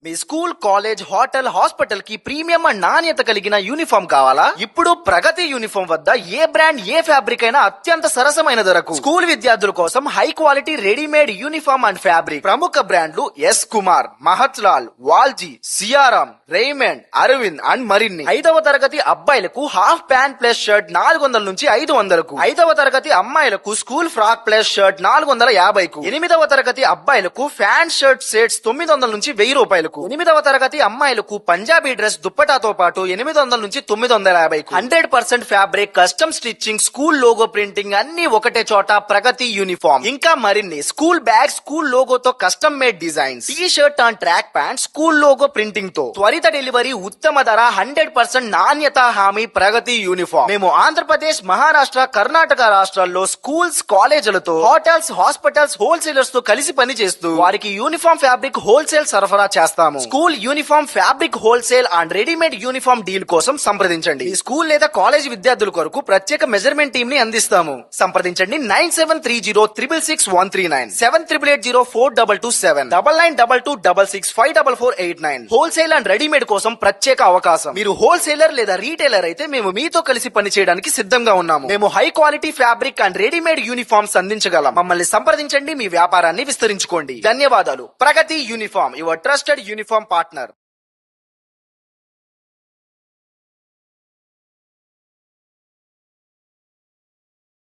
మీ school, college, hotel, hospital కి premium and నాణ్యత కలిగిన యూనిఫామ్ కావాలా? ఇప్పుడు ప్రగతి యూనిఫామ్ వద్ద ఏ బ్రాండ్, ఏ ఫ్యాబ్రిక్ అయినా అత్యంత సరసమైన ధరకు స్కూల్ విద్యార్థుల కోసం high quality readymade uniform and fabric. ప్రముఖ బ్రాండ్లు ఎస్ కుమార్, మహత్ లాల్, వాల్జీ, సియారాం, రేమండ్, అరవింద్ అండ్ మరిన్ని. 5వ తరగతి అబ్బాయిలకు హాఫ్ ప్యాంట్ ప్లస్ షర్ట్ 400 నుంచి 500కు. 5వ తరగతి అమ్మాయిలకు స్కూల్ ఫ్రాక్ ప్లస్ షర్ట్ 450కు. 8వ తరగతి అబ్బాయిలకు ఫ్యాన్ షర్ట్ సెట్స్ 900 నుంచి 1000 రూపాయలు. 8వ తరగతి అమ్మాయిలకు పంజాబీ డ్రెస్ దుప్పటాతో పాటు 800 నుంచి 950. 100% fabric, custom stitching, school logo printing అన్ని ఒకటే చోట. ప్రగతి యూనిఫామ్. ఇంకా మరిన్ని స్కూల్ బ్యాగ్, స్కూల్ లోగోతో custom made designs, T shirt and track pant school logo printing తో. త్వరిత డెలివరీ, ఉత్తమ ధర, 100% నాణ్యత హామీ. ప్రగతి యూనిఫామ్. మేము ఆంధ్రప్రదేశ్, మహారాష్ట్ర, కర్ణాటక రాష్ట్రాల్లో స్కూల్స్, కాలేజీలతో, హోటల్స్, హాస్పిటల్స్, హోల్సేలర్స్ తో కలిసి పనిచేస్తూ వారికి యూనిఫామ్ ఫ్యాబ్రిక్ హోల్సేల్ సరఫరా చేస్తాము. School uniform fabric wholesale and readymade uniform deal కోసం సంప్రదించండి. ఈ స్కూల్ లేదా కాలేజ్ విద్యార్థుల కొరకు ప్రత్యేక మెజర్మెంట్ టీమ్ ని అందిస్తాము. సంప్రదించండి 9730660139, 78804227, 992266544489. హోల్సేల్ అండ్ రెడీమేడ్ కోసం ప్రత్యేక అవకాశం. మీరు హోల్సేలర్ లేదా రీటైలర్ అయితే మేము మీతో కలిసి పనిచేయడానికి సిద్ధంగా ఉన్నాము. మేము high quality fabric and readymade uniforms అందించగలం. మమ్మల్ని సంప్రదించండి. మీ వ్యాపారాన్ని విస్తరించుకోండి. ధన్యవాదాలు. Pragati uniform, your trusted uniform partner.